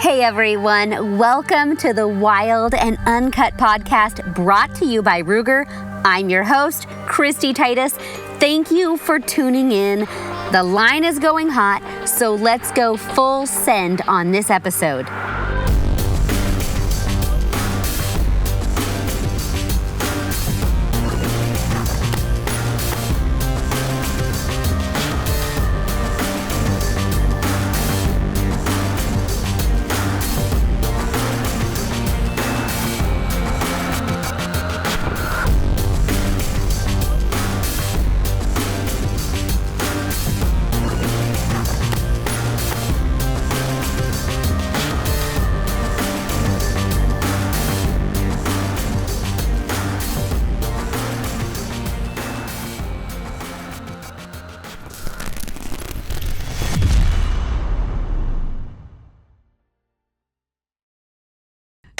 Hey everyone, welcome to the Wild and Uncut podcast brought to you by Ruger. I'm your host, Kristy Titus. Thank you for tuning in. The line is going hot, so let's go full send on this episode.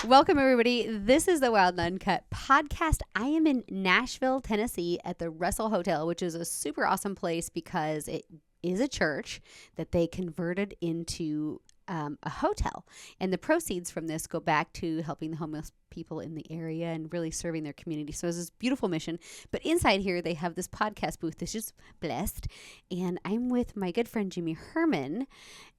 Welcome, everybody. This is the Wild and Uncut podcast. I am in Nashville, Tennessee at the Russell Hotel, which is a super awesome place because it is a church that they converted into a hotel. And the proceeds from this go back to helping the homeless people in the area and really serving their community. So it's this beautiful mission. But inside here, they have this podcast booth that's just blessed. And I'm with my good friend, Jimmy Herman.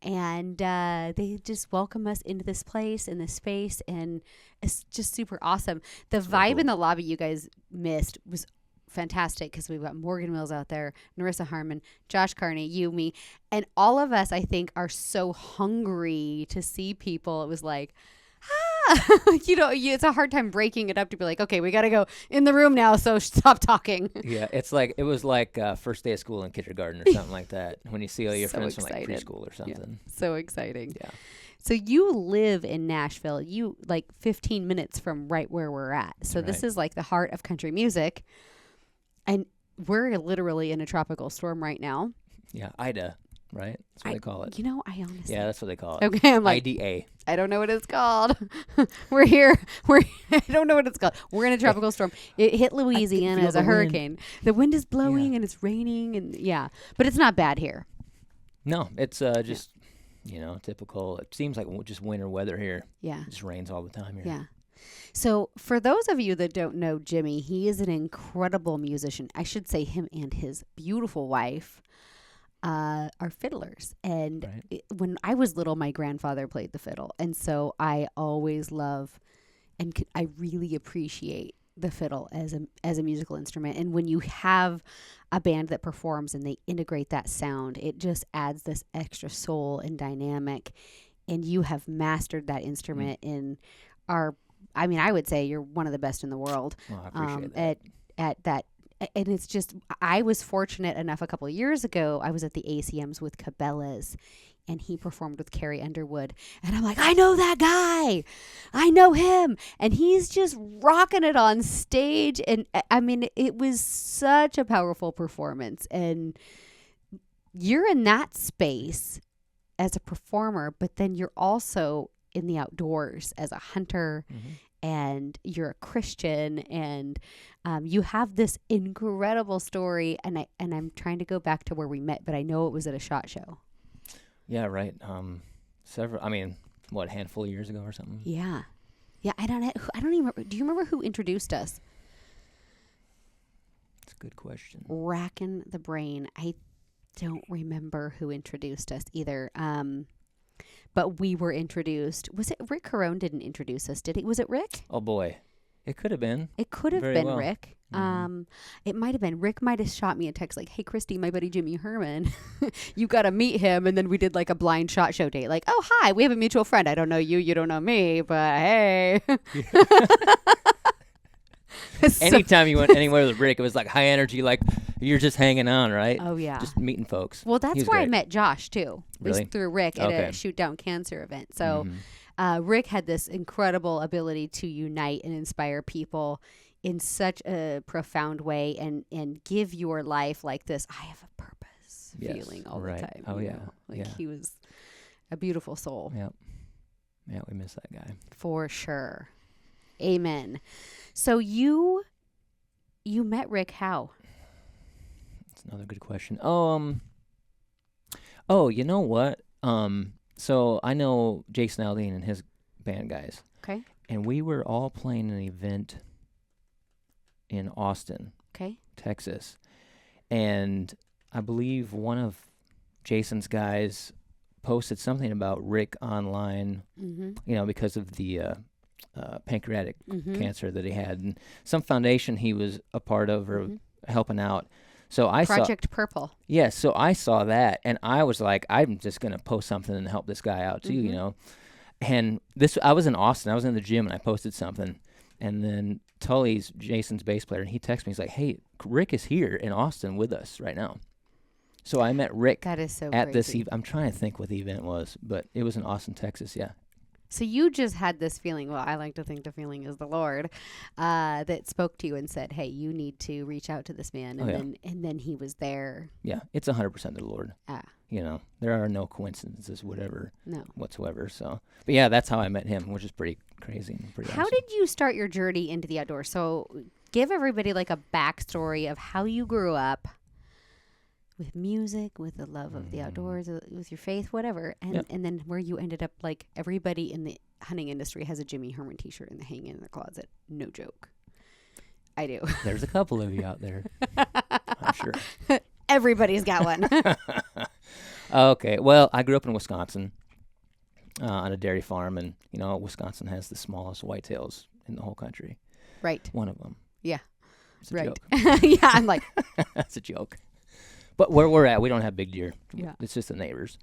And they just welcome us into this place, in this space. And it's just super awesome. The vibe in the lobby you guys missed was fantastic because we've got Morgan Mills out there, Narissa Harmon, Josh Carney, you, me, and all of us, I think, are so hungry to see people. It was like, it's a hard time breaking it up to be like, okay, we got to go in the room now, so stop talking. Yeah, it was like first day of school in kindergarten or something like that when you see all your friends from like preschool or something. Yeah, so exciting. Yeah. So you live in Nashville, you like 15 minutes from right where we're at. So This is like the heart of country music. And we're literally in a tropical storm right now. Yeah, Ida, right? That's what they call it. I honestly... Yeah, that's what they call it. Okay, I'm like... IDA. I don't know what it's called. We're here. I don't know what it's called. We're in a tropical storm. It hit Louisiana as a hurricane. The wind is blowing and it's raining and but it's not bad here. No, it's just, typical. It seems like just winter weather here. Yeah. It just rains all the time here. Yeah. So for those of you that don't know Jimmy, he is an incredible musician. I should say him and his beautiful wife are fiddlers. And when I was little, my grandfather played the fiddle. And so I always love and I really appreciate the fiddle as a musical instrument. And when you have a band that performs and they integrate that sound, it just adds this extra soul and dynamic. And you have mastered that instrument in I would say you're one of the best in the world. Well, I appreciate that. At that. And it's just, I was fortunate enough a couple of years ago, I was at the ACMs with Cabela's and he performed with Carrie Underwood. And I'm like, I know that guy. I know him. And he's just rocking it on stage. And I mean, it was such a powerful performance. And you're in that space as a performer, but then you're also in the outdoors as a hunter, and you're a Christian, and you have this incredible story. And I'm trying to go back to where we met, but I know it was at a SHOT Show. Yeah, right. A handful of years ago or something. Yeah. I don't even remember. Do you remember who introduced us? That's a good question. Racking the brain. I don't remember who introduced us either. But we were introduced. Was it Rick Caron didn't introduce us, did he? Was it Rick? Oh, boy. It could have been. It could have been well. Rick. It might have been. Rick might have shot me a text like, hey, Kristy, my buddy Jimmy Herman, you got to meet him. And then we did like a blind SHOT Show date. Like, oh, hi, we have a mutual friend. I don't know you. You don't know me. But hey. Anytime you went anywhere with Rick, it was like high energy, like you're just hanging on, right? Oh, yeah. Just meeting folks. Well, that's where I met Josh, too. Really? It was through Rick at a Shoot Down Cancer event. So Rick had this incredible ability to unite and inspire people in such a profound way and give your life like this, I have a purpose feeling all the time. Oh, yeah. He was a beautiful soul. Yep. Yeah, we miss that guy. For sure. Amen. So you met Rick how? That's another good question. Oh, you know what? So I know Jason Aldean and his band guys. Okay. And we were all playing an event in Austin, Texas. And I believe one of Jason's guys posted something about Rick online, because of the pancreatic cancer that he had. And some foundation he was a part of or helping out. So I Project Purple. Yeah, so I saw that, and I was like, I'm just going to post something and help this guy out too, And I was in Austin. I was in the gym, and I posted something. And then Tully's Jason's bass player, and he texted me. He's like, hey, Rick is here in Austin with us right now. So I met Rick that is so at crazy. this event. I'm trying to think what the event was, but it was in Austin, Texas, yeah. So you just had this feeling, well, I like to think the feeling is the Lord, that spoke to you and said, hey, you need to reach out to this man. And then he was there. Yeah, it's 100% the Lord. There are no coincidences, whatsoever. So, but yeah, that's how I met him, which is pretty crazy and pretty How awesome. did you start your journey into the outdoors? So give everybody like a backstory of how you grew up with music, with the love of the outdoors, with your faith, whatever. And then where you ended up, like everybody in the hunting industry has a Jimmy Herman t-shirt and they hang in their closet. No joke. I do. There's a couple of you out there, I'm sure. Everybody's got one. Okay. Well, I grew up in Wisconsin on a dairy farm, and, Wisconsin has the smallest whitetails in the whole country. Right. One of them. Yeah. It's a Right. joke. Yeah, I'm like. That's a joke. But where we're at, we don't have big deer. Yeah. It's just the neighbors.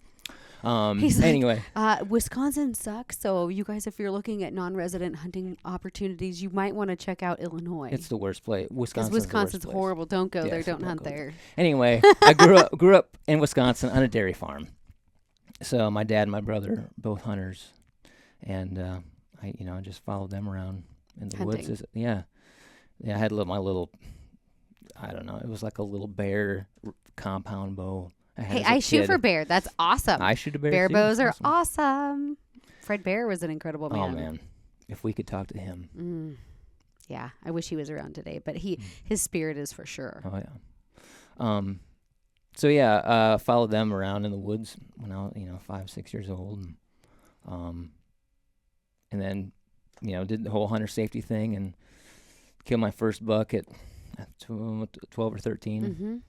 Anyway. Wisconsin sucks, so you guys, if you're looking at non-resident hunting opportunities, you might want to check out Illinois. It's the worst place. Wisconsin's horrible. Don't go there. Don't hunt there. Anyway, I grew up in Wisconsin on a dairy farm. So my dad and my brother, both hunters, and I just followed them around in the woods. Yeah, I had my little, I don't know, it was like a little bear compound bow. I shoot for bear. That's awesome. I shoot a bear. Bear too. bows are awesome. Fred Bear was an incredible man. Oh man, if we could talk to him. Yeah, I wish he was around today, but his spirit is for sure. Oh yeah. So yeah, followed them around in the woods when I was 5, 6 years old, and then did the whole hunter safety thing and killed my first buck at 12 or 13.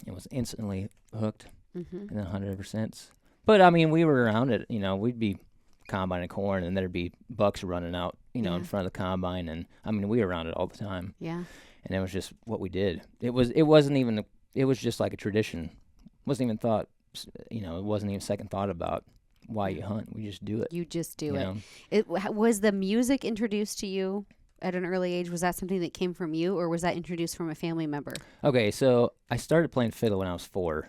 It was instantly hooked, and then hunted ever since. But I mean, we were around it. We'd be combining corn, and there'd be bucks running out, in front of the combine, and I mean, we were around it all the time. Yeah. And it was just what we did. It was just like a tradition. Wasn't even thought, it wasn't even second thought about why you hunt. We just do it. You just do it. Was the music introduced to you at an early age? Was that something that came from you, or was that introduced from a family member? Okay, so I started playing fiddle when I was 4.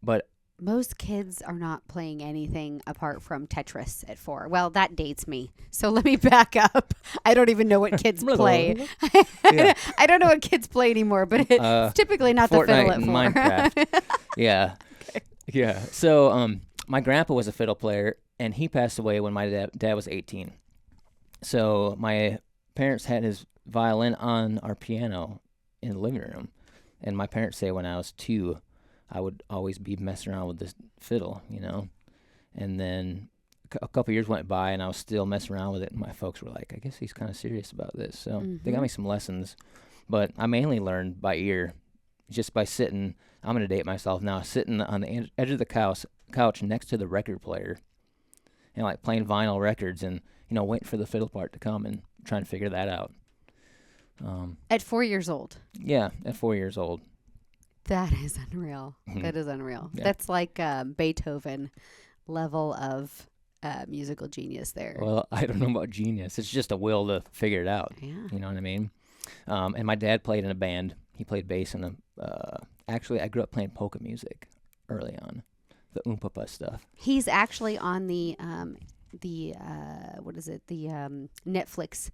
But most kids are not playing anything apart from Tetris at 4. Well, that dates me. So let me back up. I don't even know what kids play. I don't know what kids play anymore, but it's typically not Fortnite the fiddle at and 4. Minecraft. Yeah. Okay. Yeah. So my grandpa was a fiddle player, and he passed away when my dad was 18. So my parents had his violin on our piano in the living room, and my parents say when I was 2, I would always be messing around with this fiddle, and then a couple years went by, and I was still messing around with it, and my folks were like, I guess he's kind of serious about this. So they got me some lessons, but I mainly learned by ear, just by sitting. I'm going to date myself now, sitting on the edge of the couch next to the record player, and like playing vinyl records, and waiting for the fiddle part to come and trying to figure that out. At 4 years old? Yeah, at 4 years old. That is unreal. That is unreal. Yeah. That's like Beethoven level of musical genius there. Well, I don't know about genius. It's just a will to figure it out. Yeah. You know what I mean? And my dad played in a band. He played bass in actually, I grew up playing polka music early on, the Oompa stuff. He's actually on the Netflix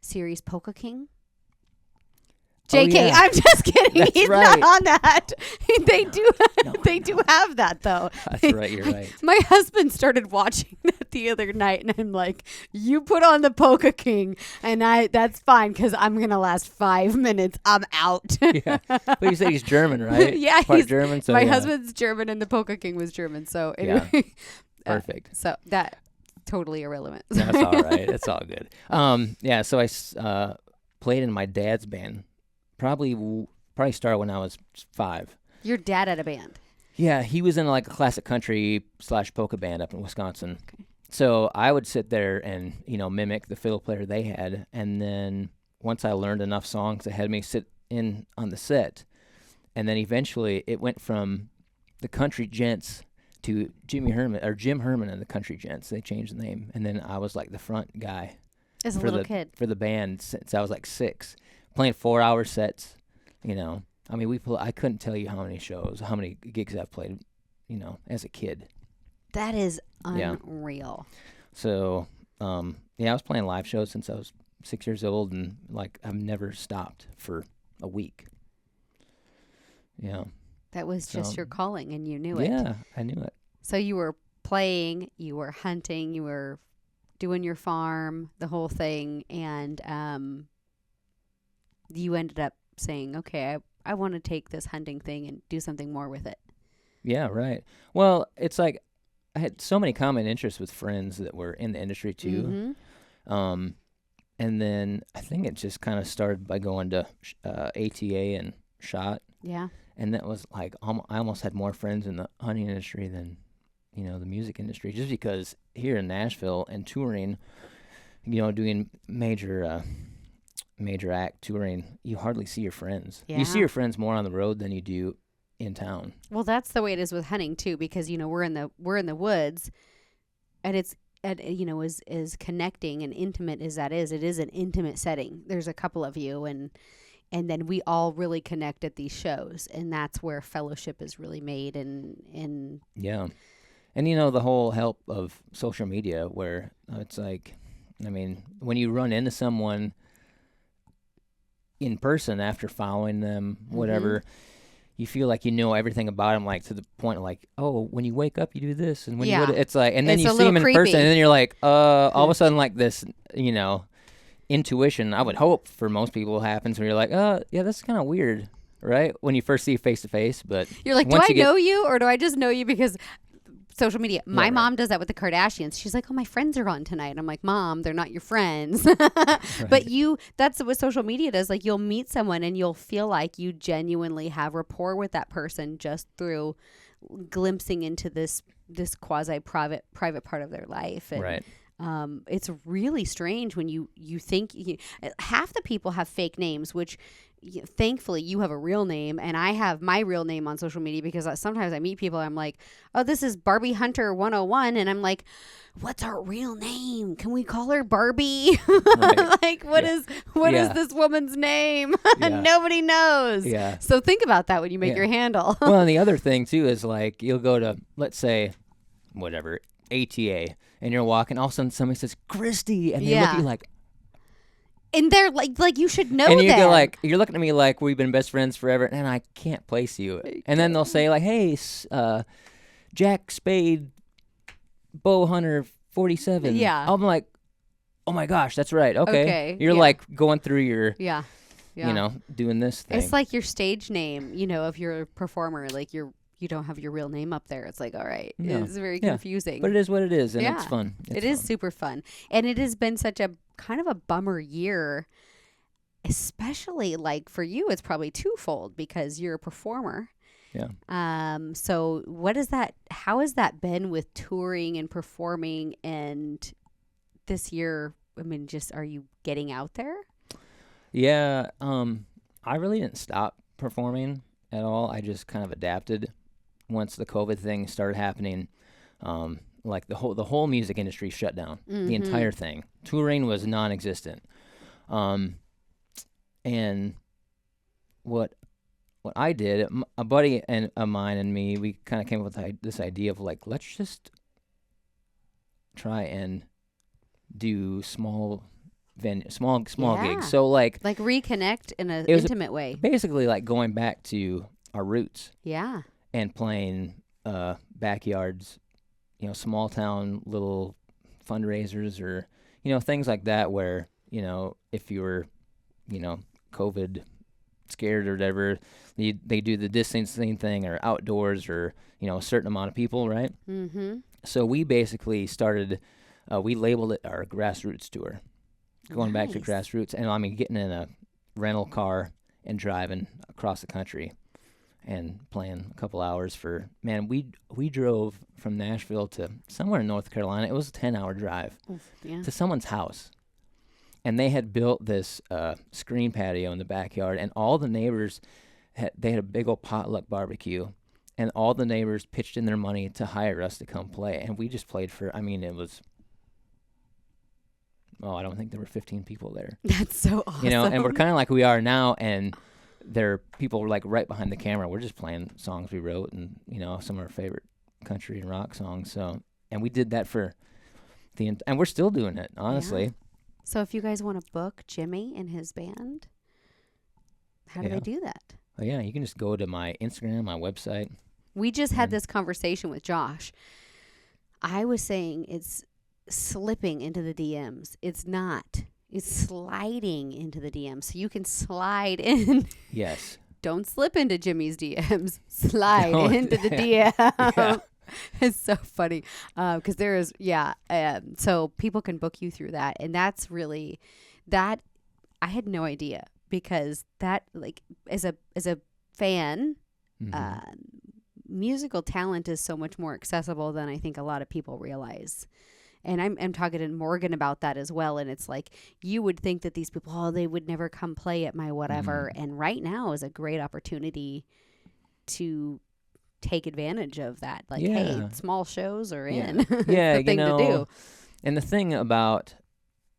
series Polka King. JK, yeah. I'm just kidding. That's He's right. not on that. They do have that though. That's right. You're right. My husband started watching that the other night, and I'm like, "You put on the Polka King, and that's fine because I'm gonna last 5 minutes. I'm out." Yeah. But you said he's German, right? Yeah, Part German. So my husband's German, and the Polka King was German. So anyway. Yeah. perfect. So that totally irrelevant. That's all right. It's all good. Yeah. So I played in my dad's band. Probably started when I was 5. Your dad had a band. Yeah, he was in like a classic country / polka band up in Wisconsin. Okay. So I would sit there and mimic the fiddle player they had, and then once I learned enough songs, they had me sit in on the set, and then eventually it went from the Country Gents to Jim Herman and the Country Gents. They changed the name, and then I was like the front guy as a little kid for the band since I was like 6, playing 4-hour sets. I mean, I couldn't tell you how many gigs I've played, as a kid. That is unreal. Yeah. So, I was playing live shows since I was 6 years old, and like I've never stopped for a week. Yeah. That was just your calling, and you knew it. Yeah, I knew it. So you were playing, you were hunting, you were doing your farm, the whole thing, and you ended up saying, okay, I want to take this hunting thing and do something more with it. Yeah, right. Well, it's like I had so many common interests with friends that were in the industry too. Mm-hmm. And then I think it just kind of started by going to ATA and SHOT. Yeah. And that was like, I almost had more friends in the hunting industry than, the music industry, just because here in Nashville and touring, doing major act touring, you hardly see your friends. Yeah. You see your friends more on the road than you do in town. Well, that's the way it is with hunting too, because we're in the woods, and it's as connecting and intimate as that is, it is an intimate setting. There's a couple of you, and then we all really connect at these shows, and that's where fellowship is really made. And yeah, and the whole help of social media, where it's like, I mean, when you run into someone in person after following them, whatever, you feel like you know everything about them, like to the point of like, oh, when you wake up, you do this, and when it's like, and then you see them in person, and then you're like, all of a sudden, like this, intuition, I would hope for most people happens where you're like, yeah, that's kind of weird, right? When you first see you face to face, but you're like, do I know you, or do I just know you because social media? My mom does that with the Kardashians. She's like, oh, my friends are on tonight. I'm like, Mom, they're not your friends. Right. But that's what social media does. Like, you'll meet someone and you'll feel like you genuinely have rapport with that person just through glimpsing into this quasi private part of their life. And, right. It's really strange when you think half the people have fake names, which thankfully you have a real name, and I have my real name on social media, because sometimes I meet people, I'm like, oh, this is Barbie Hunter 101, and I'm like, what's our real name? Can we call her Barbie? Right. Like, what is this woman's name? Nobody knows. Yeah. So think about that when you make your handle. Well, and the other thing too is like, you'll go to, let's say, whatever, ATA, and you're walking, all of a sudden somebody says Kristy, and they look at you like, and they're like you should know. And you go like, you're looking at me like we've been best friends forever, and I can't place you. And then they'll say like, hey, Jack Spade, bow hunter 47. Yeah. I'm like, oh my gosh, that's right. Okay. You're like going through your doing this thing. It's like your stage name. If you're a performer, like you don't have your real name up there. It's like, all right, it's very confusing. But it is what it is, and it's fun. It is super fun. And it has been such a kind of a bummer year, especially like for you, it's probably twofold because you're a performer. Yeah. So how has that been with touring and performing, and this year, I mean, just, are you getting out there? Yeah. I really didn't stop performing at all. I just kind of adapted once the COVID thing started happening. Like the whole music industry shut down, the entire thing. Touring was non-existent. And what I did, a buddy of mine and me, we kind of came up with this idea of like, let's just try and do small gigs. So like reconnect in an intimate way. Basically like going back to our roots. Yeah. And playing backyards, small town little fundraisers, or things like that, where if you were COVID scared or whatever, they do the distancing thing or outdoors or, a certain amount of people, right? Mm-hmm. So we basically started, we labeled it our grassroots tour, going back to grassroots. And getting in a rental car and driving across the country and playing a couple hours for, man, we drove from Nashville to somewhere in North Carolina. It was a 10-hour drive to someone's house. And they had built this screen patio in the backyard, and all the neighbors, they had a big old potluck barbecue, and all the neighbors pitched in their money to hire us to come play. And we just played for, it was, I don't think there were 15 people there. That's so awesome. And we're kind of like we are now, and there are people like right behind the camera. We're just playing songs we wrote and, some of our favorite country and rock songs. So, and we did that for and we're still doing it, honestly. Yeah. So if you guys want to book Jimmy and his band, how do they do that? Oh, yeah, you can just go to my Instagram, my website. We just had this conversation with Josh. I was saying it's slipping into the DMs. It's not. It's sliding into the DMs. So you can slide in. Yes. Don't slip into Jimmy's DMs. Slide into the DM. Yeah. It's so funny because there is, so people can book you through that. And that's really, that I had no idea because that, like, as a fan, musical talent is so much more accessible than I think a lot of people realize. And I'm talking to Morgan about that as well. And it's like, you would think that these people, they would never come play at my whatever. And right now is a great opportunity to take advantage of that. Like, hey, small shows are in. Yeah, the thing to do. And the thing about,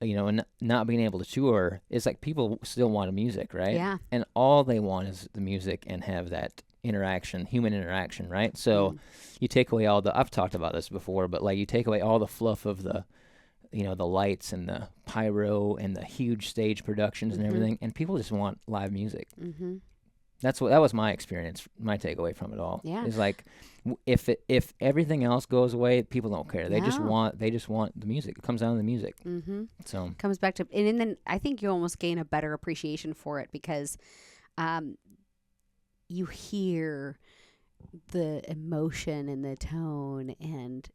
not being able to tour is like people still want music, right? Yeah. And all they want is the music and have that interaction, human interaction, right? So you take away I've talked about this before, but like you take away all the fluff of the, the lights and the pyro and the huge stage productions and everything, and people just want live music. That was my experience, my takeaway from it all. Yeah. Is like, if everything else goes away, people don't care. They just want the music. It comes down to the music. So comes back to, and then I think you almost gain a better appreciation for it because, you hear the emotion and the tone and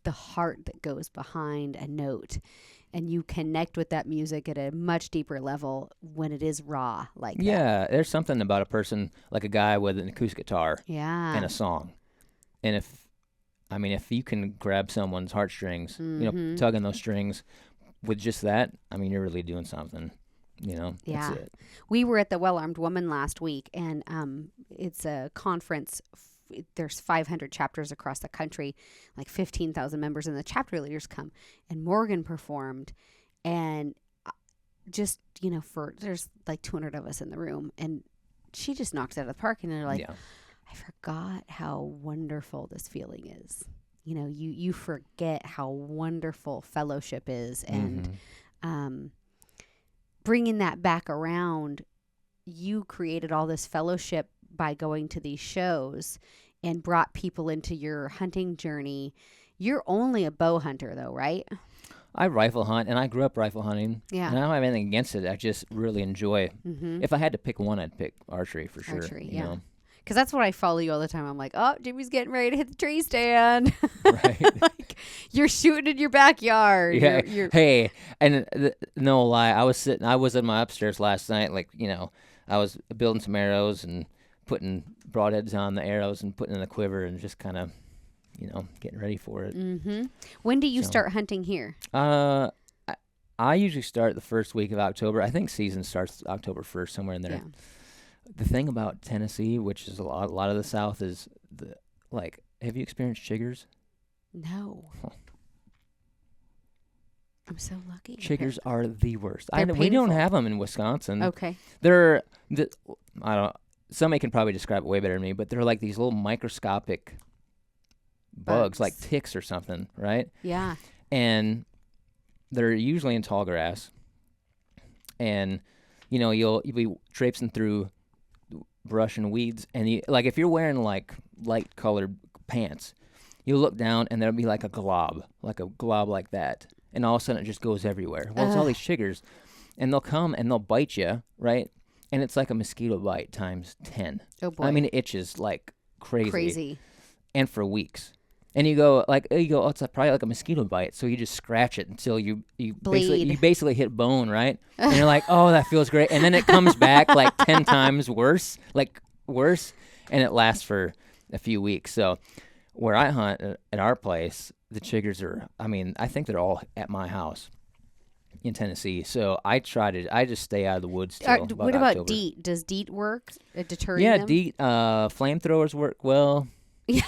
the heart that goes behind a note, and you connect with that music at a much deeper level when it is raw like that. Yeah, there's something about a person, like a guy with an acoustic guitar and a song. And if you can grab someone's heartstrings, tug on those strings with just that, you're really doing something. That's it. We were at the Well-Armed Woman last week, and it's a conference. There's 500 chapters across the country, like 15,000 members, and the chapter leaders come. And Morgan performed, and just, there's like 200 of us in the room, and she just knocks it out of the park, and they're like, I forgot how wonderful this feeling is. You forget how wonderful fellowship is, and bringing that back around, you created all this fellowship by going to these shows and brought people into your hunting journey. You're only a bow hunter though, right? I rifle hunt, and I grew up rifle hunting. Yeah. And I don't have anything against it. I just really enjoy. If I had to pick one, I'd pick archery for sure. Archery, yeah. Because that's what I follow you all the time. I'm like, oh, Jimmy's getting ready to hit the tree stand. Right. Like, you're shooting in your backyard. Yeah. Hey, and no lie, I was in my upstairs last night. Like, I was building some arrows and putting broadheads on the arrows and putting in the quiver and just kind of, getting ready for it. When do you start hunting here? I usually start the first week of October. I think season starts October 1st, somewhere in there. Yeah. The thing about Tennessee, which is a lot of the South, is have you experienced chiggers? No. Huh. I'm so lucky. Chiggers are the worst. We don't have them in Wisconsin. Okay. Somebody can probably describe it way better than me, but they're like these little microscopic bugs, like ticks or something, right? Yeah. And they're usually in tall grass. And, you'll be traipsing through brush and weeds, and if you're wearing like light colored pants, you'll look down and there'll be like a glob like that, and all of a sudden it just goes everywhere. Well, it's all these chiggers, and they'll come and they'll bite you, right? and it's like a mosquito bite times 10. Oh boy. I mean, it itches like crazy. Crazy. And for weeks. And you go, oh, it's probably like a mosquito bite. So you just scratch it until you basically hit bone, right? And you're like, oh, that feels great. And then it comes back like 10 times worse, and it lasts for a few weeks. So where I hunt at our place, the chiggers are, I think they're all at my house in Tennessee. So I just stay out of the woods till what about October. DEET? Does DEET work at deterring them? Yeah, DEET, flamethrowers work well. Yeah.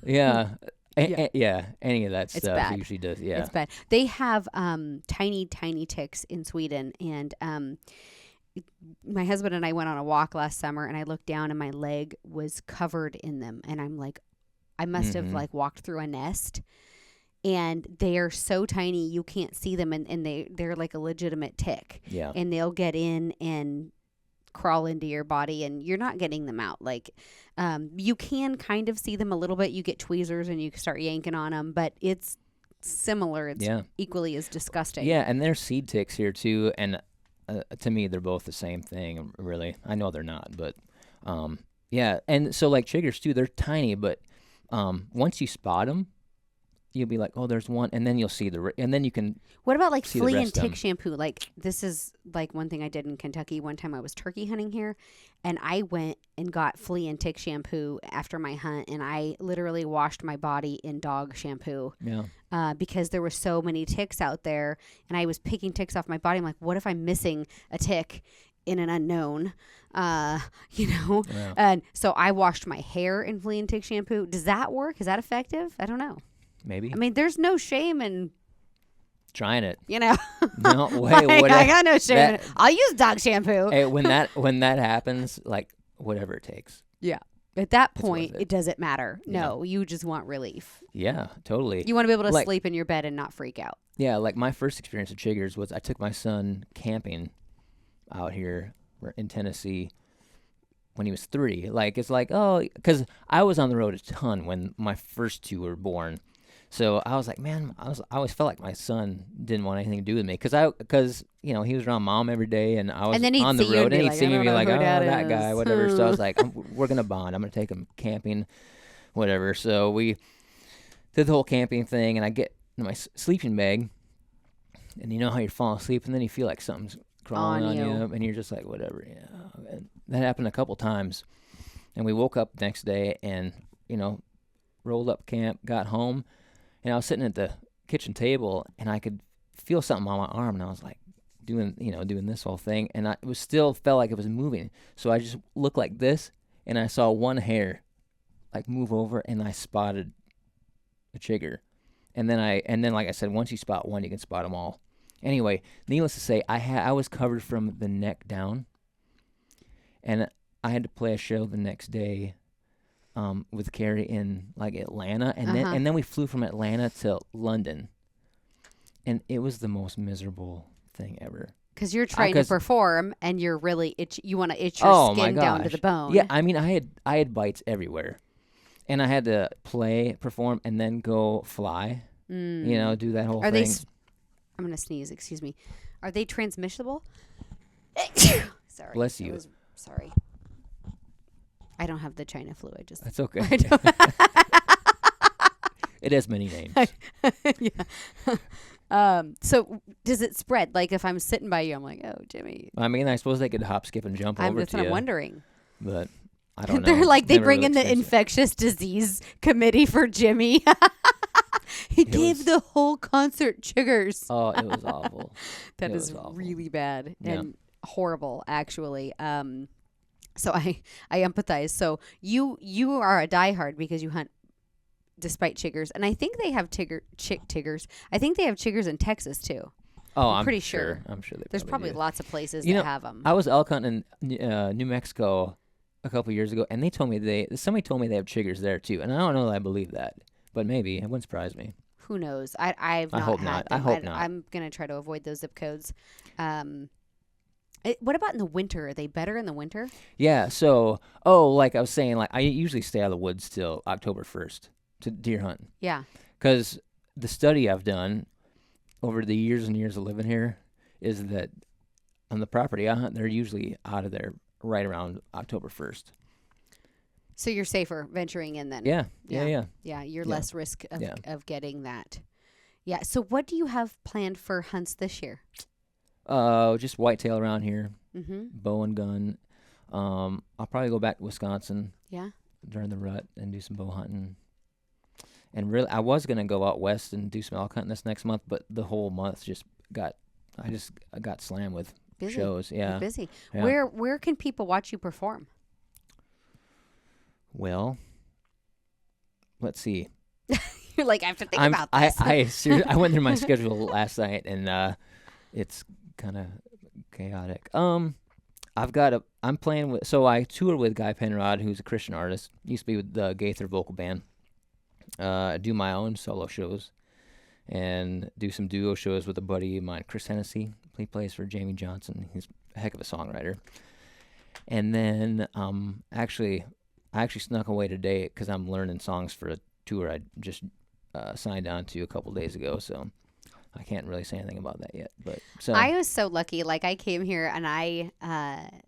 Yeah. Any of that stuff bad. usually does. Yeah, it's bad. They have tiny ticks in Sweden, and my husband and I went on a walk last summer, and I looked down, and my leg was covered in them, and I'm like, I must have like walked through a nest, and they are so tiny you can't see them, and they're like a legitimate tick. Yeah, and they'll get in and crawl into your body, and you're not getting them out. Like, you can kind of see them a little bit. You get tweezers and you start yanking on them, but it's similar. It's equally as disgusting. Yeah, and there's seed ticks here too, and to me they're both the same thing. Really, I know they're not, but yeah. And so like chiggers too, they're tiny, but once you spot them, you'll be like, oh, there's one, and then you'll see and then you can. What about like flea and tick shampoo? Like, this is like one thing I did in Kentucky. One time I was turkey hunting here, and I went and got flea and tick shampoo after my hunt, and I literally washed my body in dog shampoo. Yeah. Because there were so many ticks out there, and I was picking ticks off my body. I'm like, what if I'm missing a tick in an unknown? Yeah. And so I washed my hair in flea and tick shampoo. Does that work? Is that effective? I don't know. Maybe. There's no shame in trying it. No way. I got no shame in it. I'll use dog shampoo. Hey, when that happens, like whatever it takes. Yeah. At that point, it doesn't matter. No, you just want relief. Yeah, totally. You want to be able to sleep in your bed and not freak out. Yeah, like my first experience with chiggers was I took my son camping out here in Tennessee when he was 3. Like, it's like, oh, because I was on the road a ton when my first 2 were born. So I was like, man, I always felt like my son didn't want anything to do with me because he was around mom every day, and I was on the road, and he'd see me and be like, oh, that guy, whatever. So I was like, we're gonna bond. I'm gonna take him camping, whatever. So we did the whole camping thing, and I get in my sleeping bag, and you know how you're falling asleep, and then you feel like something's crawling on you, and you're just like, whatever. Yeah, and that happened a couple times, and we woke up the next day, and rolled up camp, got home. And I was sitting at the kitchen table, and I could feel something on my arm, and I was like doing this whole thing, and it was still felt like it was moving. So I just looked like this, and I saw one hair like move over, and I spotted a chigger. And then like I said, once you spot one, you can spot them all. Anyway, needless to say, I was covered from the neck down, and I had to play a show the next day. With Carrie in like Atlanta, and then we flew from Atlanta to London, and it was the most miserable thing ever. Because you're trying to perform, and you're really you want to itch your skin down to the bone. Yeah, I had bites everywhere, and I had to perform, and then go fly. Do that whole thing. I'm gonna sneeze. Excuse me. Are they transmissible? Sorry. Bless you. Sorry. I don't have the China flu. That's okay. It has many names. Yeah. So does it spread? Like if I'm sitting by you, I'm like, oh, Jimmy. I suppose they could hop, skip, and jump over to you. That's what I'm wondering. But I don't know. They're like, they bring in the infectious disease committee for Jimmy. He gave the whole concert chiggers. Oh, it was awful. That is really bad and horrible, actually. So I empathize. So you are a diehard because you hunt despite chiggers, and I think they have chiggers. I think they have chiggers in Texas too. Oh, I'm pretty sure. I'm sure there's probably do. Lots of places that have them. I was elk hunting in New Mexico a couple years ago, and somebody told me they have chiggers there too, and I don't know that I believe that, but maybe it wouldn't surprise me. Who knows? I hope not. I hope not. I'm gonna try to avoid those zip codes. What about in the winter? Are they better in the winter? Yeah. So, like I was saying, like I usually stay out of the woods till October 1st to deer hunt. Yeah. Because the study I've done over the years and years of living here is that on the property I hunt, they're usually out of there right around October 1st. So you're safer venturing in then. Yeah. Yeah, you're less risk of getting that. Yeah. So what do you have planned for hunts this year? Just whitetail around here, Mm-hmm. bow and gun. I'll probably go back to Wisconsin. Yeah. During the rut and do some bow hunting. And really, I was gonna go out west and do some elk hunting this next month, but the whole month I got slammed with shows. Yeah. You're busy. Yeah. Where can people watch you perform? Well, let's see. You're like, I have to think about this. I went through my schedule last night, and it's kind of chaotic. I'm playing with, so I tour with Guy Penrod, who's a Christian artist. Used to be with the Gaither Vocal Band. I do my own solo shows and do some duo shows with a buddy of mine, Chris Hennessy. He plays for Jamie Johnson. He's a heck of a songwriter. And then I actually snuck away today because I'm learning songs for a tour I just signed on to a couple days ago. So I can't really say anything about that yet. But so I was so lucky. Like, I came here and I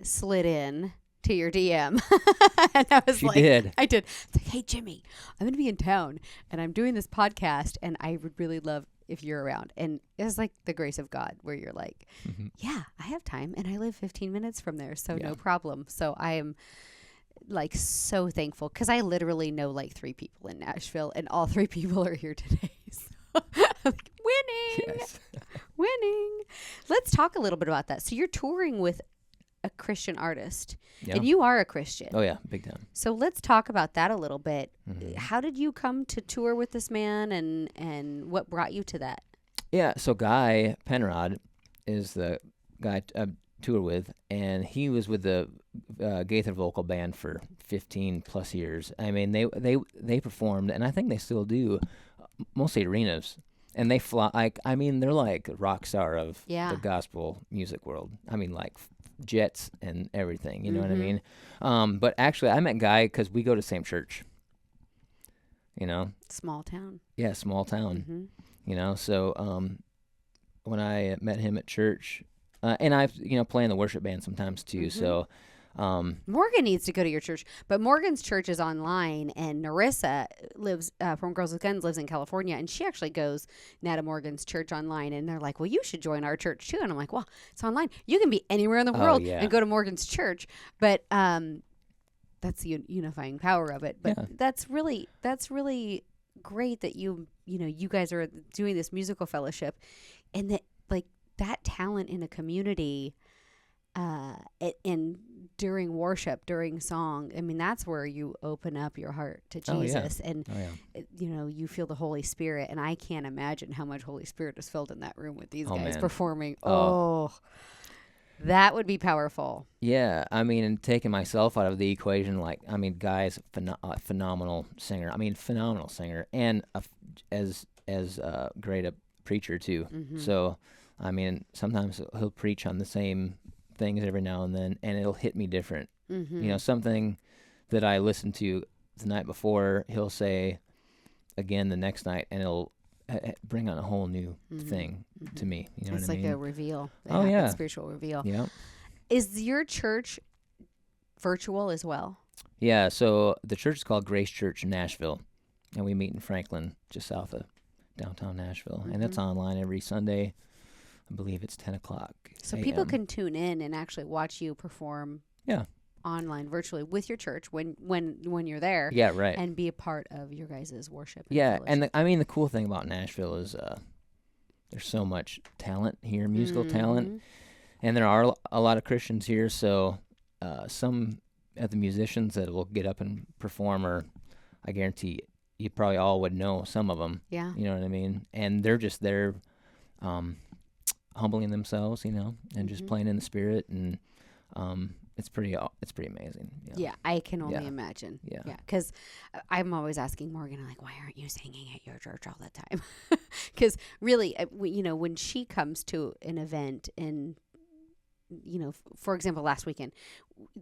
slid in to your DM. And I was I did. I did. It's like, hey, Jimmy, I'm going to be in town and I'm doing this podcast and I would really love if you're around. And it was like the grace of God where you're like, yeah, I have time and I live 15 minutes from there. So no problem. So I am like so thankful because I literally know like 3 people in Nashville and all 3 people are here today. So I'm like, winning. Yes. Winning. Let's talk a little bit about that. So you're touring with a Christian artist, and Yeah. you are a Christian. Oh, yeah, big time. So let's talk about that a little bit. Mhm. How did you come to tour with this man, and what brought you to that? Yeah, so Guy Penrod is the guy I tour with, and he was with the Gaither Vocal Band for 15 plus years. I mean, they performed, and I think they still do, mostly arenas. And they fly, like, I mean, they're like a rock star of the gospel music world. I mean, like jets and everything, you know what I mean? But actually, I met Guy because we go to the same church, you know? Small town. Yeah, small town, you know? So when I met him at church, and I, play in the worship band sometimes too, so... Morgan needs to go to your church, but Morgan's church is online, and Narissa lives from Girls with Guns lives in California, and she actually goes now to Morgan's church online, and they're like, well, you should join our church too. And I'm like, well, it's online. You can be anywhere in the world and go to Morgan's church, but that's the unifying power of it. But that's really great that you guys are doing this musical fellowship, and that like that talent in a community. And during worship, during song, I mean, that's where you open up your heart to Jesus, and you feel the Holy Spirit. And I can't imagine how much Holy Spirit is filled in that room with these guys performing. That would be powerful. Yeah, I mean, and taking myself out of the equation, like, I mean, Guy's phenomenal singer. I mean, phenomenal singer, and as great a preacher too. So, I mean, sometimes he'll preach on the same things every now and then, and it'll hit me different. Something that I listened to the night before, he'll say again the next night, and it'll bring on a whole new thing to me. You know it's what I mean? It's like a reveal. Spiritual reveal. Yeah. Is your church virtual as well? Yeah. So the church is called Grace Church in Nashville, and we meet in Franklin, just south of downtown Nashville, and it's online every Sunday. I believe it's 10 o'clock. So people can tune in and actually watch you perform online, virtually, with your church when you're there. Yeah, right. And be a part of your guys' worship. And the cool thing about Nashville is there's so much talent here, musical talent, and there are a lot of Christians here, so some of the musicians that will get up and perform I guarantee you probably all would know some of them. Yeah. You know what I mean? And they're just there humbling themselves, and just playing in the Spirit, and it's pretty amazing. Yeah, I can only imagine. Yeah, because I'm always asking Morgan, I'm like, why aren't you singing at your church all the time? Because really, when she comes to an event and for example, last weekend,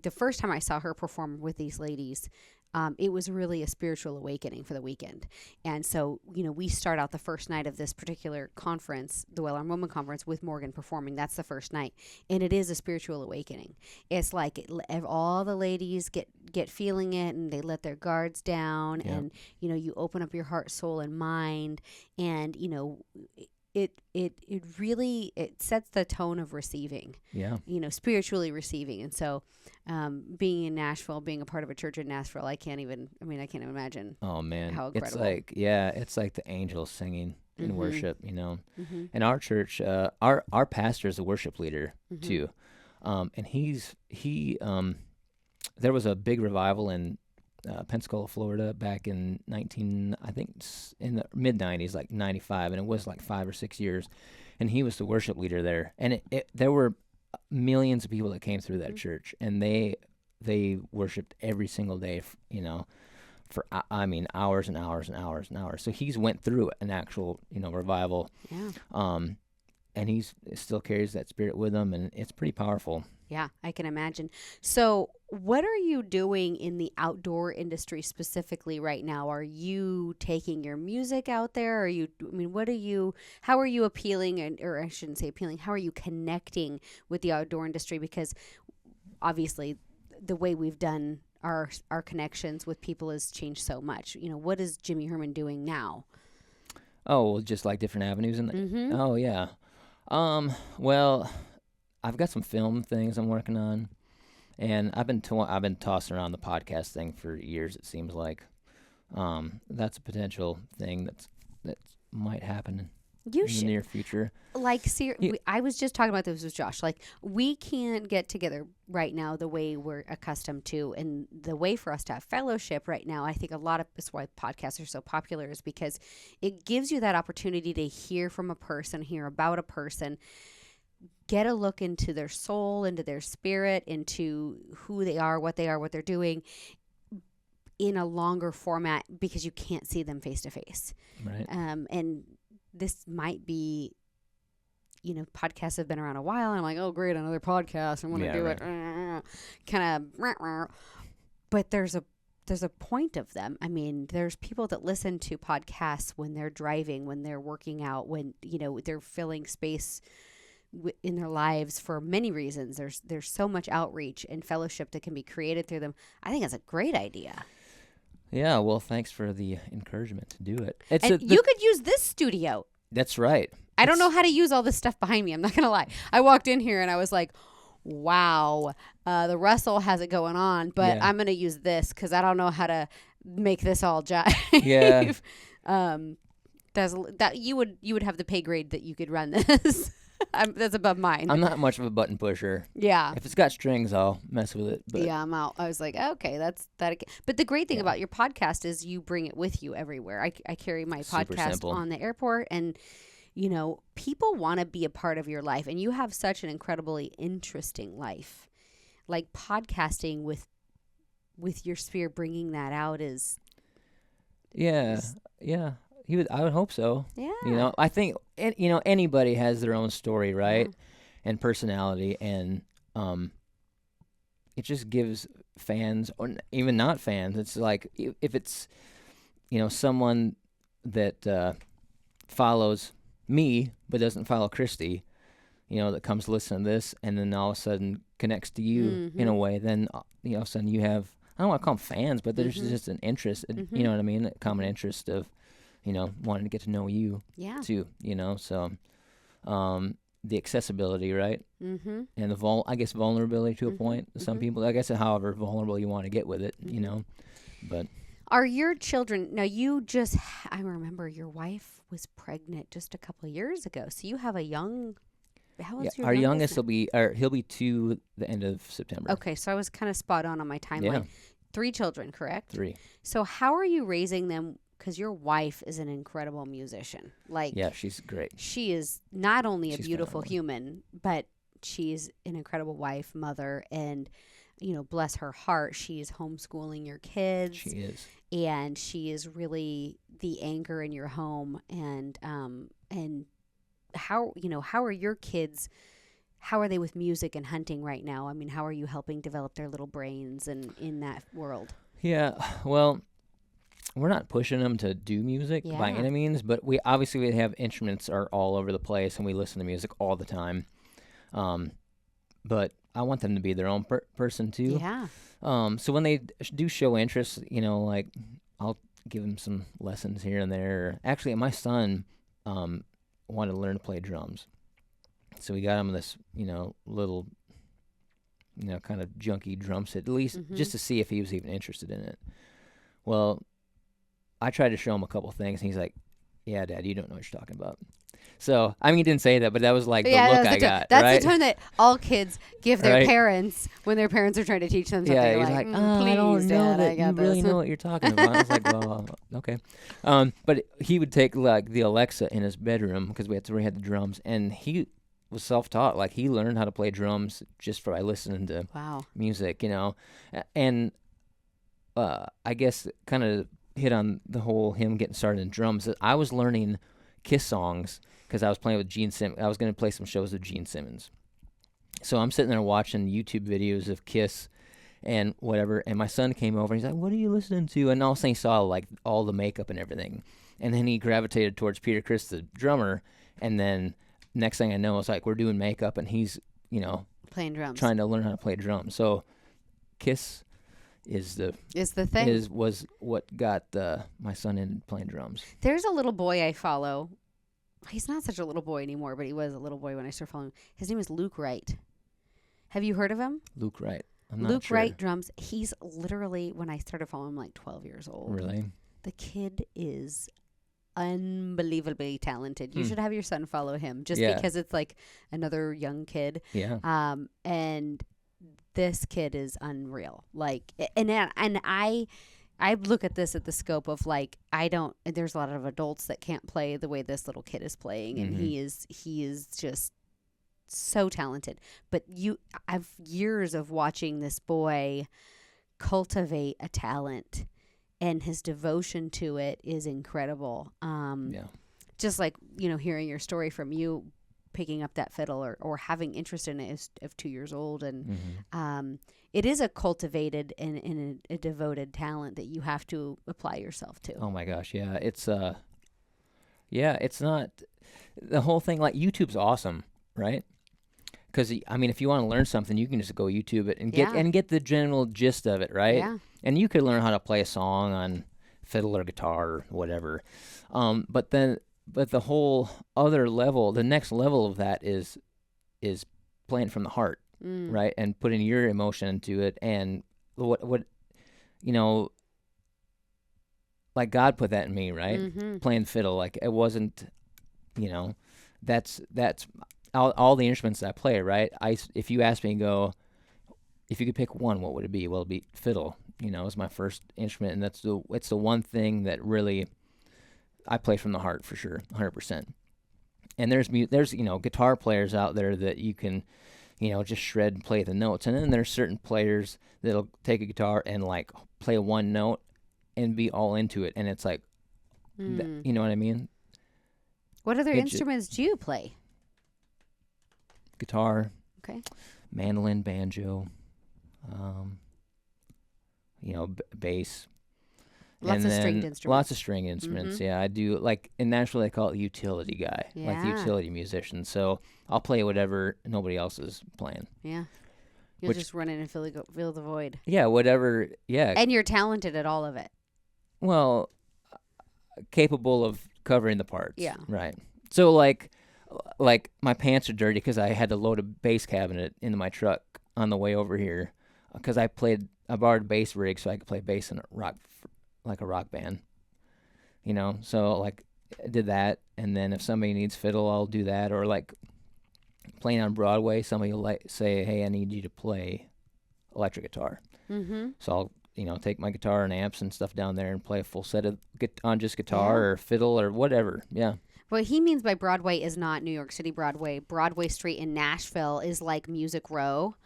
the first time I saw her perform with these ladies, it was really a spiritual awakening for the weekend. And so, we start out the first night of this particular conference, the Well Armed Woman Conference, with Morgan performing. That's the first night. And it is a spiritual awakening. It's like all the ladies get feeling it, and they let their guards down. Yep. And, you open up your heart, soul, and mind. And, it really sets the tone of receiving. Yeah. Spiritually receiving. And so, being in Nashville, being a part of a church in Nashville, I can't even imagine. Oh man, how incredible. It's like the angels singing in worship, Mm-hmm. And our church, our pastor is a worship leader too, and there was a big revival in Pensacola, Florida, back in in the mid 90s, like 95, and it was like 5 or 6 years, and he was the worship leader there, and there were millions of people that came through that church, and they worshiped every single day, for hours and hours and hours and hours. So he's went through an actual revival, and he still carries that spirit with him, and it's pretty powerful. Yeah, I can imagine. So what are you doing in the outdoor industry specifically right now? Are you taking your music out there? How are you appealing, or I shouldn't say appealing, how are you connecting with the outdoor industry? Because obviously the way we've done our connections with people has changed so much. What is Jimmy Herman doing now? Oh, well, just like different avenues. Oh, yeah. Well, I've got some film things I'm working on, and I've been tossing around the podcast thing for years. It seems like that's a potential thing that might happen in the near future. I was just talking about this with Josh. Like, we can't get together right now the way we're accustomed to, and the way for us to have fellowship right now, I think a lot of it's why podcasts are so popular, is because it gives you that opportunity to hear from a person, hear about a person, get a look into their soul, into their spirit, into who they are, what they're doing in a longer format, because you can't see them face to face. Right. And this might be, podcasts have been around a while, and I'm like, oh, great, another podcast. I want to do it. Kind of. But there's a point of them. I mean, there's people that listen to podcasts when they're driving, when they're working out, when, they're filling space in their lives for many reasons. There's so much outreach and fellowship that can be created through them. I think that's a great idea. Yeah, well, thanks for the encouragement to do it. You could use this studio. That's right. I don't know how to use all this stuff behind me. I'm not going to lie. I walked in here and I was like, wow, the Russell has it going on, but I'm going to use this because I don't know how to make this all jive. Yeah. That you would have the pay grade that you could run this. That's above mine. I'm not much of a button pusher. Yeah. If it's got strings, I'll mess with it. But yeah, I'm out. I was like, okay, that's that. But the great thing about your podcast is you bring it with you everywhere. I carry my podcast on the airport, and people want to be a part of your life, and you have such an incredibly interesting life. Like, podcasting with your sphere, bringing that out is. Yeah. I would hope so. Yeah. I think anybody has their own story, right? Yeah. And personality, and it just gives fans, or even not fans, it's like if it's someone that follows me but doesn't follow Kristy, that comes to listen to this, and then all of a sudden connects to you in a way, then all of a sudden you have, I don't want to call them fans, but there's just an interest, you know what I mean, a common interest of wanting to get to know you too, so the accessibility, right? Mm-hmm. And the vulnerability to a point. Some people, I guess, however vulnerable you want to get with it, but. Are your children, now I remember your wife was pregnant just a couple of years ago, so you have a young, how old's your our youngest he'll be 2 the end of September. Okay, so I was kind of spot on my timeline. Yeah. 3 children, correct? 3. So how are you raising them? Because your wife is an incredible musician. Yeah, she's great. She is not only a beautiful human, but she's an incredible wife, mother, and bless her heart, she's homeschooling your kids. She is, and she is really the anchor in your home. And how are your kids? how are they with music and hunting right now? I mean, how are you helping develop their little brains and in that world? Yeah, well, we're not pushing them to do music by any means, but we have instruments are all over the place, and we listen to music all the time. But I want them to be their own person too. Yeah. So when they do show interest, like I'll give them some lessons here and there. Actually, my son wanted to learn to play drums, so we got him this, little, kind of junky drum set, at least just to see if he was even interested in it. Well, I tried to show him a couple things, and he's like, "Yeah, Dad, you don't know what you're talking about." So, I mean, he didn't say that, but that was like the look I got. That's right? the tone that all kids give their parents when their parents are trying to teach them something. Yeah, he's like, please, I don't know Dad, that you really know what you're talking about. I was like, well, okay. But he would take like the Alexa in his bedroom because we had the drums, and he was self-taught. Like he learned how to play drums just by listening to music, and I guess kind of hit on the whole him getting started in drums. I was learning Kiss songs because I was playing with Gene Simmons. I was going to play some shows with Gene Simmons. So I'm sitting there watching YouTube videos of Kiss and whatever, and my son came over and he's like, "What are you listening to?" And all of a sudden he saw like all the makeup and everything. And then he gravitated towards Peter Criss, the drummer, and then next thing I know, it's like we're doing makeup and he's, playing drums, trying to learn how to play drums. So Kiss is the thing. Was what got my son in playing drums. There's a little boy I follow. He's not such a little boy anymore, but he was a little boy when I started following him. His name is Luke Wright. Have you heard of him? Luke Wright. Luke Wright drums. He's literally, when I started following him, like 12 years old. Really? The kid is unbelievably talented. You should have your son follow him just because it's like another young kid. Yeah. And this kid is unreal. Like, and I look at this at the scope of like, there's a lot of adults that can't play the way this little kid is playing. And he is just so talented. But I've years of watching this boy cultivate a talent, and his devotion to it is incredible. Just like, hearing your story from you, picking up that fiddle or having interest in it of 2 years old. And it is a cultivated and a devoted talent that you have to apply yourself to. Oh my gosh. Yeah. It's it's not the whole thing. Like YouTube's awesome, right? Because I mean, if you want to learn something, you can just go YouTube it and get the general gist of it, right? Yeah. And you could learn how to play a song on fiddle or guitar or whatever. But the whole other level, the next level of that is playing from the heart, right? And putting your emotion into it, and what like God put that in me, right? Mm-hmm. Playing fiddle, like it wasn't, that's all the instruments that I play, right? If you ask me, if you could pick one, what would it be? Well, it'd be fiddle. It's my first instrument, and it's the one thing that really I play from the heart for sure, 100%. And there's guitar players out there that you can, just shred and play the notes, and then there's certain players that'll take a guitar and like play one note and be all into it, and it's like, you know what I mean? What other instruments do you play? Guitar. Okay. Mandolin, banjo. Bass. Lots of stringed instruments. Lots of string instruments, yeah. I do, like, in Nashville they call it utility guy, like the utility musician. So I'll play whatever nobody else is playing. Yeah. You'll just run in and fill the void. Yeah, whatever, yeah. And you're talented at all of it. Well, capable of covering the parts. Yeah. Right. So, like my pants are dirty because I had to load a bass cabinet into my truck on the way over here because I borrowed a bass rig so I could play bass in a rock band, so like I did that. And then if somebody needs fiddle, I'll do that. Or like playing on Broadway, somebody will say, "Hey, I need you to play electric guitar." Mm-hmm. So I'll take my guitar and amps and stuff down there and play a full set of on just guitar or fiddle or whatever. Yeah. What he means by Broadway is not New York City Broadway. Broadway Street in Nashville is like Music Row.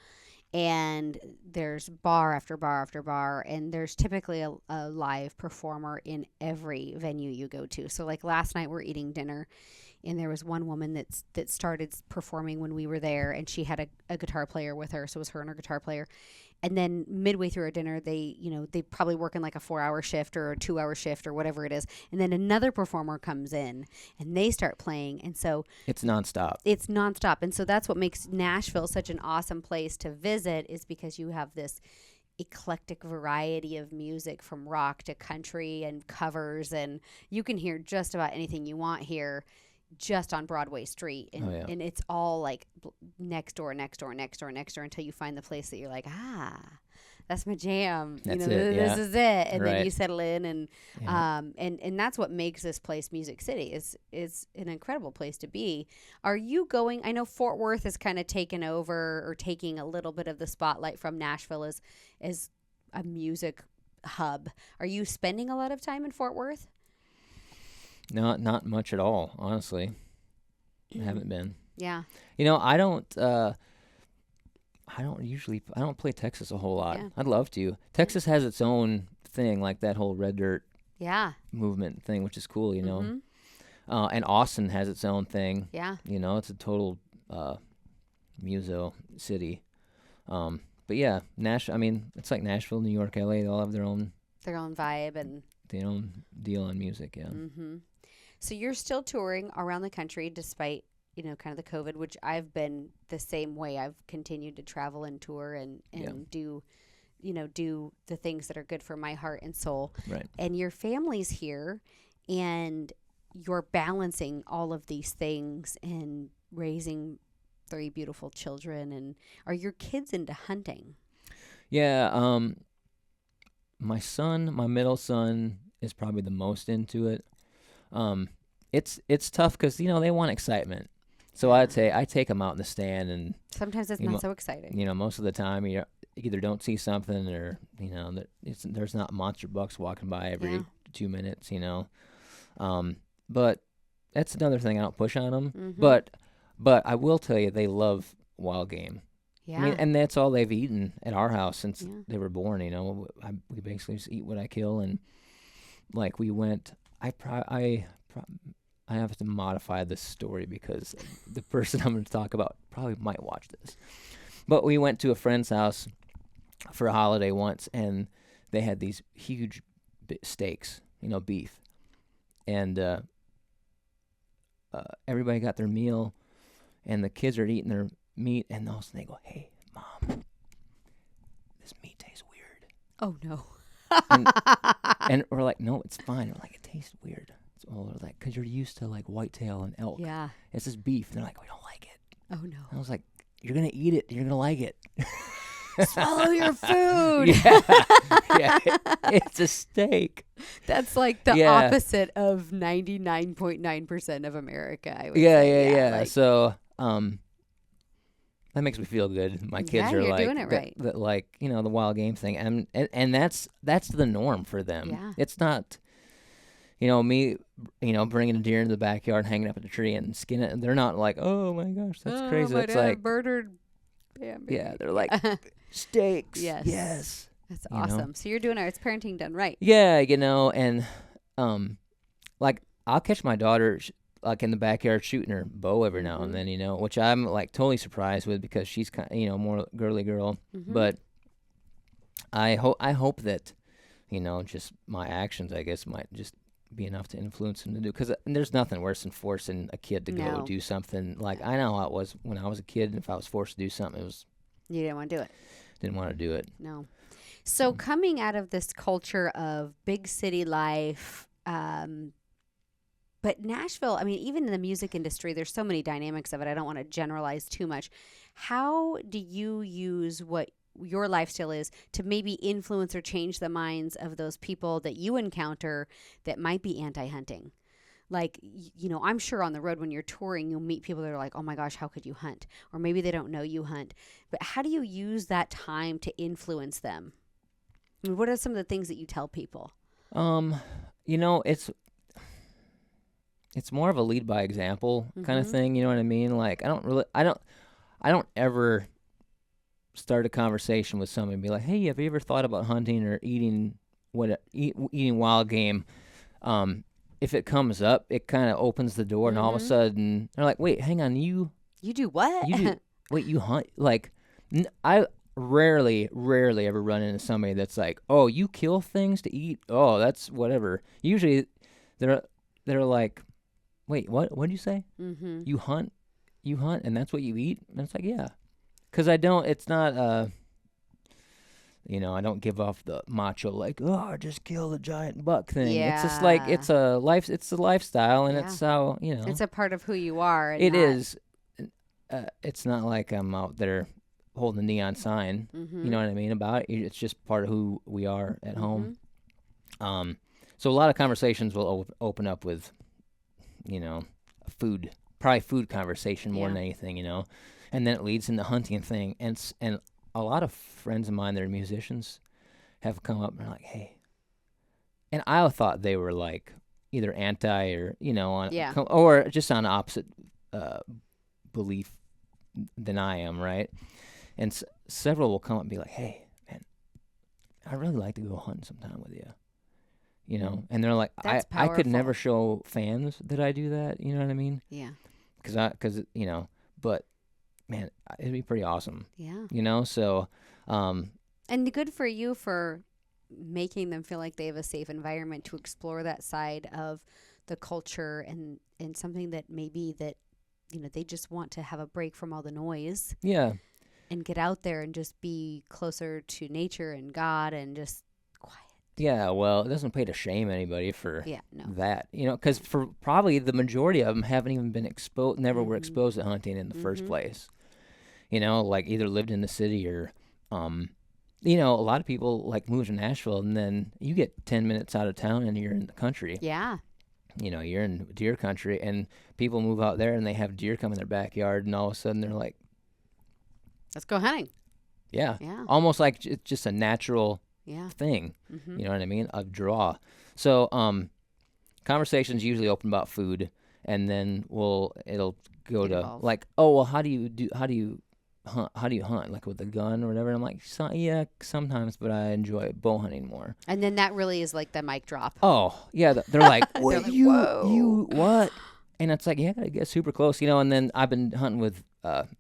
and there's bar after bar after bar, and there's typically a live performer in every venue you go to. So like last night we're eating dinner, and there was one woman that started performing when we were there, and she had a guitar player with her, so it was her and her guitar player. And then midway through our dinner, they probably work in like a 4-hour shift or a 2-hour shift or whatever it is. And then another performer comes in and they start playing. And so it's nonstop. And so that's what makes Nashville such an awesome place to visit, is because you have this eclectic variety of music from rock to country and covers. And you can hear just about anything you want here just on Broadway Street, and and it's all like next door until you find the place that you're like, that's my jam. That's this is it, and right. then you settle in, and and that's what makes this place Music City. Is an incredible place to be. Are you going? I know Fort Worth has kind of taken over, or taking a little bit of the spotlight from Nashville as a music hub. Are you spending a lot of time in Fort Worth? Not much at all, honestly. I haven't been. Yeah. I don't play Texas a whole lot. Yeah. I'd love to. Texas has its own thing, like that whole red dirt movement thing, which is cool, Mm-hmm. And Austin has its own thing. Yeah. It's a total muso city. But yeah, it's like Nashville, New York, LA, they all have their own vibe and their own deal on music, yeah. Mm-hmm. So you're still touring around the country despite, kind of the COVID, which I've been the same way. I've continued to travel and tour and do the things that are good for my heart and soul. Right. And your family's here, and you're balancing all of these things and raising 3 beautiful children. And are your kids into hunting? Yeah. My middle son is probably the most into it. It's tough because they want excitement. So I'd say I take them out in the stand, and sometimes it's not so exciting. Most of the time you either don't see something, or there's not monster bucks walking by every 2 minutes. But that's another thing, I don't push on them. Mm-hmm. But I will tell you, they love wild game. Yeah. And that's all they've eaten at our house since they were born. We basically just eat what I kill, and like we went. I have to modify this story because the person I'm going to talk about probably might watch this. But we went to a friend's house for a holiday once, and they had these huge steaks, beef, and everybody got their meal, and the kids are eating their meat, and all of a sudden they go, "Hey, Mom, this meat tastes weird." Oh no. and we're like, "No, it's fine." We're like, "It tastes weird." Well, they're like, "Because you're used to like whitetail and elk. Yeah. It's this beef." And they're like, "We don't like it." Oh no. And I was like, "You're gonna eat it. You're gonna like it." Swallow your food. Yeah, it's a steak. That's like the opposite of 99.9% of America. I would say. Yeah. Like, so, that makes me feel good. My kids are you're like, doing it right. The wild game thing, and that's the norm for them. Yeah. It's not, me, bringing a deer into the backyard, hanging up at the tree and skin it. And they're not like, "Oh my gosh, that's crazy." My It's dad like murdered. Bambi. Yeah, they're like steaks. Yes. That's awesome. So you're doing it. It's parenting done right. Yeah, and like I'll catch my daughter like in the backyard shooting her bow every now and then, which I'm like totally surprised with because she's kind of, more girly girl. Mm-hmm. But I hope that, just my actions, I guess, might just be enough to influence them to do. Because there's nothing worse than forcing a kid to go do something. Like I know how it was when I was a kid, and if I was forced to do something, it was. You didn't want to do it. Didn't want to do it. No. So coming out of this culture of big city life, but Nashville, I mean, even in the music industry, there's so many dynamics of it. I don't want to generalize too much. How do you use what your lifestyle is to maybe influence or change the minds of those people that you encounter that might be anti-hunting? Like, I'm sure on the road when you're touring, you'll meet people that are like, "Oh my gosh, how could you hunt?" Or maybe they don't know you hunt. But how do you use that time to influence them? I mean, what are some of the things that you tell people? It's more of a lead by example kind of thing. You know what I mean? Like I don't ever start a conversation with somebody and be like, hey, have you ever thought about hunting or eating eating wild game? If it comes up, it kind of opens the door, and all of a sudden they're like, wait, hang on, you do what? wait, you hunt? Like, I rarely ever run into somebody that's like, oh, you kill things to eat? Oh, that's whatever. Usually they're like, wait, what'd you say? Mm-hmm. You hunt, and that's what you eat? And it's like, yeah. Because it's not, I don't give off the macho, like, oh, I just killed a giant buck thing. Yeah. It's just like, it's a lifestyle, and it's how, It's a part of who you are. And it is. It's not like I'm out there holding a neon sign. Mm-hmm. You know what I mean about it? It's just part of who we are at home. So a lot of conversations will open up with, food, probably food conversation more than anything, and then it leads into hunting thing. And a lot of friends of mine that are musicians have come up and are like, hey, and I thought they were like either anti or, or just on opposite belief than I am, right? And several will come up and be like, hey, man, I'd really like to go hunting sometime with you. And they're like, I could never show fans that I do that, you know what I mean? Yeah. Because but man, it'd be pretty awesome. Yeah. So. And good for you for making them feel like they have a safe environment to explore that side of the culture and something that maybe that, they just want to have a break from all the noise. Yeah. And get out there and just be closer to nature and God and just quiet. Yeah, well, it doesn't pay to shame anybody for that, No. Because for probably the majority of them haven't even been never were exposed to hunting in the first place. Like either lived in the city or, a lot of people like move to Nashville and then you get 10 minutes out of town and you're in the country. Yeah. You're in deer country and people move out there and they have deer come in their backyard and all of a sudden they're like, let's go hunting. Yeah. Almost like it's just a natural thing. Mm-hmm. You know what I mean? A draw. So, conversations usually open about food and then it'll go to like, oh, well, how do you hunt? Like with a gun or whatever? And I'm like, yeah, sometimes, but I enjoy bow hunting more. And then that really is like the mic drop. Oh, yeah. They're like, Wait, you what? And it's like, yeah, I gotta get super close, And then I've been hunting with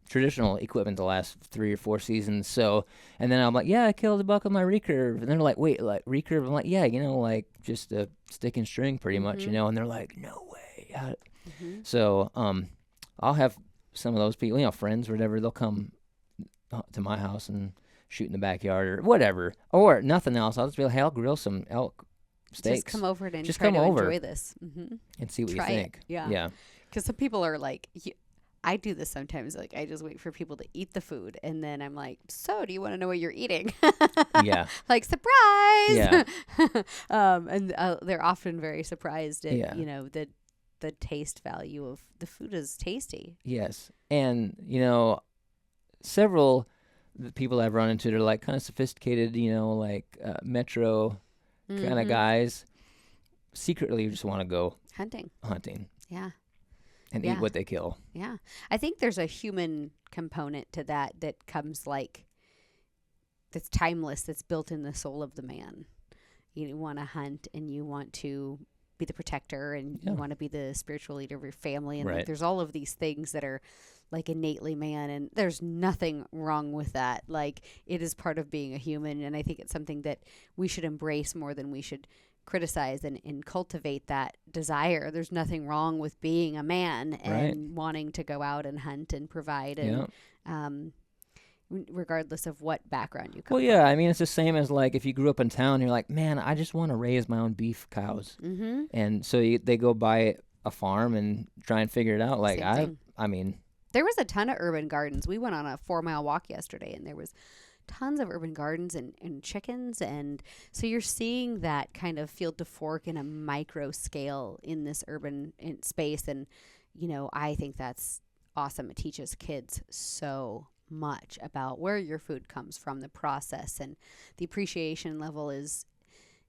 traditional equipment the last 3 or 4 seasons. So, and then I'm like, yeah, I killed a buck with my recurve. And they're like, wait, like recurve? I'm like, yeah, like just a stick and string, pretty much, And they're like, no way. So, I'll have some of those people, friends or whatever. They'll come to my house and shoot in the backyard or whatever, or nothing else. I'll just be like, hey, I'll grill some elk steaks. Just come over and just try come to over enjoy this. Mm-hmm. And see what Try you think. It. Yeah. Because some people are like, I do this sometimes. Like, I just wait for people to eat the food, and then I'm like, so do you want to know what you're eating? Yeah. Like, surprise! Yeah. And they're often very surprised at, the taste value of the food is tasty. Yes. And, several people I've run into, they're like kind of sophisticated, like metro kind of guys. Secretly just want to go hunting. Yeah. And eat what they kill. Yeah. I think there's a human component to that comes that's timeless, that's built in the soul of the man. You want to hunt and you want to be the protector and you want to be the spiritual leader of your family. And there's all of these things that are like innately man, and there's nothing wrong with that. Like, it is part of being a human. And I think it's something that we should embrace more than we should criticize and cultivate that desire. There's nothing wrong with being a man and wanting to go out and hunt and provide and regardless of what background you come from. I mean, it's the same as like if you grew up in town, you're like, man, I just want to raise my own beef cows. Mm-hmm. And so they go buy a farm and try and figure it out. Like, I mean, there was a ton of urban gardens. We went on a 4-mile walk yesterday and there was tons of urban gardens and chickens, and so you're seeing that kind of field to fork in a micro scale in this urban space, and I think that's awesome. It teaches kids so much about where your food comes from, the process, and the appreciation level is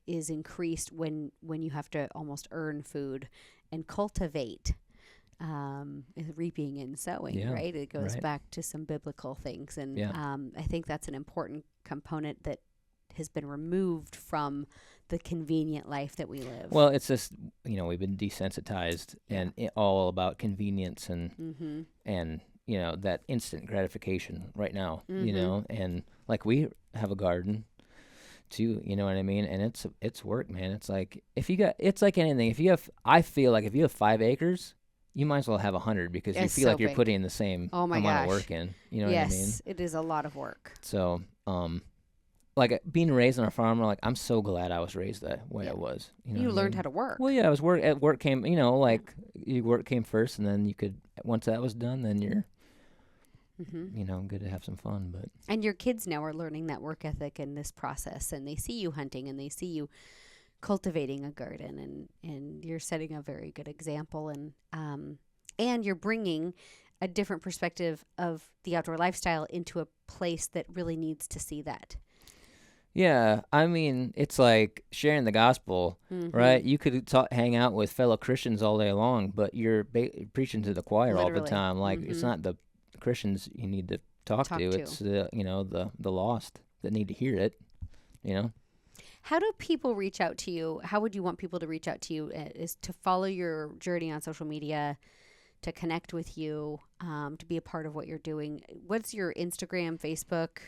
increased when you have to almost earn food and cultivate reaping and sowing, Yeah, right? It goes right. back to some biblical things. And Yeah. I think that's an important component that has been removed from the convenient life that we live. Well, it's just, we've been desensitized and all about convenience Mm-hmm. and, that instant gratification right now, Mm-hmm. and like we have a garden too, you know what I mean? And it's work, man. It's like, it's like anything. I feel like if you have 5 acres, you might as well have 100 because you It's feel so like you're big. putting the same Oh my amount of gosh. work in, you know what I mean? Yes, it is a lot of work. So, like being raised on a farm, like I'm so glad I was raised that way. Yeah. I was. You know You what I learned mean? how to work. Well, yeah, work came. Like your work came first, and then you could once that was done, then you're, Mm-hmm. good to have some fun. But And your kids now are learning that work ethic in this process, and they see you hunting, and they see you cultivating a garden, and you're setting a very good example, and you're bringing a different perspective of the outdoor lifestyle into a place that really needs to see that. yeah, I mean, it's like sharing the gospel, Mm-hmm. right? You could hang out with fellow Christians all day long, but you're preaching to the choir all the Literally. time. Like it's Mm-hmm. not the Christians you need to talk to. It's the the lost that need to hear it. You know. How do people reach out to you? How would you want people to reach out to you? Is to follow your journey on social media, to connect with you, to be a part of what you're doing? What's your Instagram, Facebook?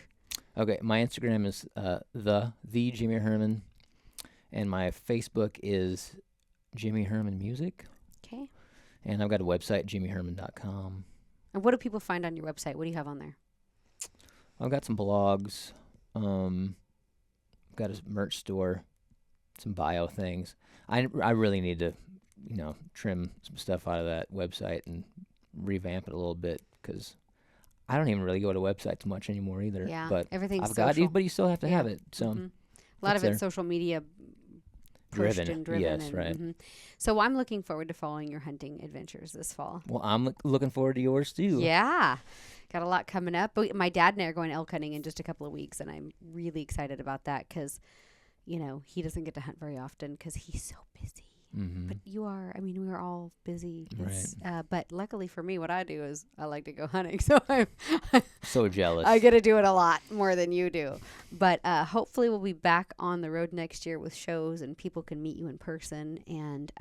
Okay, my Instagram is the Jimmy Herman, and my Facebook is Jimmy Herman Music, Okay. and I've got a website, jimmyherman.com. And what do people find on your website? What do you have on there? I've got some blogs, got a merch store, some bio things. I really need to, trim some stuff out of that website and revamp it a little bit because I don't even really go to websites much anymore either. Yeah, But everything's I've got social. you, but you still have to have Yeah. it. So Mhm. A lot it's of it's there. social media pushed Driven, and driven. yes, and, right. mhm. So I'm looking forward to following your hunting adventures this fall. Well, I'm looking forward to yours too. Yeah. Got a lot coming up. But my dad and I are going elk hunting in just a couple of weeks, and I'm really excited about that because, he doesn't get to hunt very often because he's so busy. Mm-hmm. But you are. I mean, we're all busy. Right. But luckily for me, what I do is I like to go hunting. So So jealous. I get to do it a lot more than you do. But hopefully we'll be back on the road next year with shows and people can meet you in person. And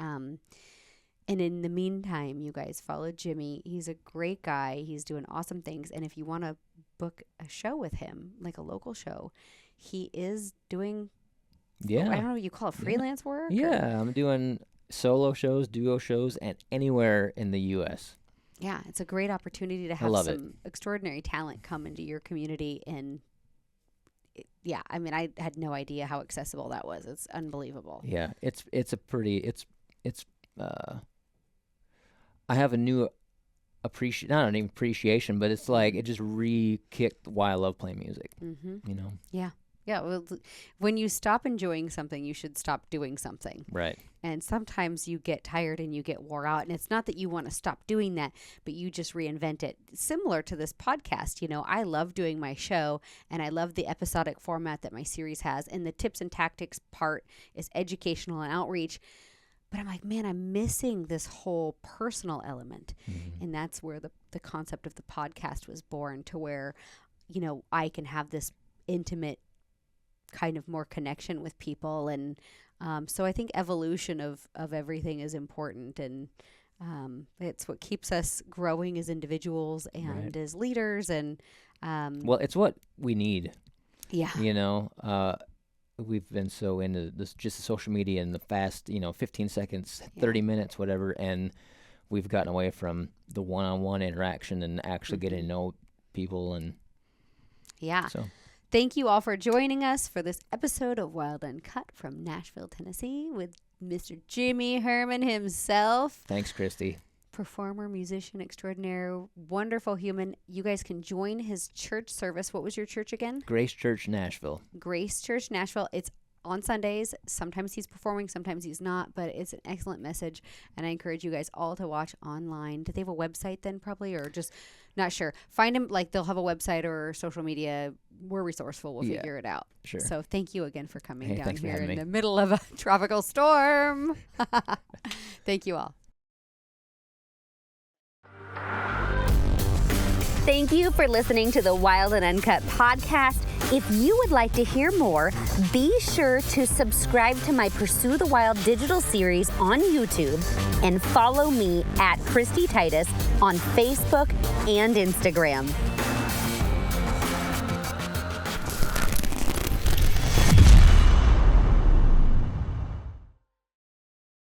in the meantime, you guys follow Jimmy. He's a great guy. He's doing awesome things. And if you want to book a show with him, like a local show, he is doing, Yeah. I don't know what you call it, freelance work? or- Yeah, I'm doing solo shows, duo shows, and anywhere in the U.S. Yeah, it's a great opportunity to have love it. some extraordinary talent come into your community. And yeah, I mean, I had no idea how accessible that was. It's unbelievable. Yeah, it's a pretty it's I have a new not an appreciation, but it's like it just re-kicked why I love playing music. Mm-hmm. Yeah, Yeah, well, when you stop enjoying something, you should stop doing something. right. And sometimes you get tired and you get wore out. And it's not that you want to stop doing that, but you just reinvent it. Similar to this podcast, I love doing my show and I love the episodic format that my series has. And the tips and tactics part is educational and outreach. But I'm like, man, I'm missing this whole personal element. Mm-hmm. And that's where the concept of the podcast was born, to where, I can have this intimate kind of more connection with people. And so I think evolution of everything is important. And it's what keeps us growing as individuals and Right. as leaders. And Well, it's what we need. yeah. We've been so into this, just the social media and the fast, 15 seconds, Yeah. 30 minutes, whatever, and we've gotten away from the one-on-one interaction and actually getting to Mhm. know people, and Yeah. so Thank you all for joining us for this episode of Wild and Uncut from Nashville, Tennessee with Mr. Jimmy Herman himself. thanks, Kristy. Performer, musician extraordinaire, wonderful human. You guys can join his church service. What was your church again? Grace Church, Nashville. Grace Church, Nashville. It's on Sundays. Sometimes he's performing, sometimes he's not, but it's an excellent message. And I encourage you guys all to watch online. Do they have a website then, probably, or just not sure? Find him, like they'll have a website or social media. We're resourceful. We'll Yeah. figure it out. Sure. So thank you again for coming Hey, down thanks for here having in me. the middle of a tropical storm. Thank you all. Thank you for listening to the Wild and Uncut podcast. If you would like to hear more, be sure to subscribe to my Pursue the Wild digital series on YouTube and follow me at Kristy Titus on Facebook and Instagram.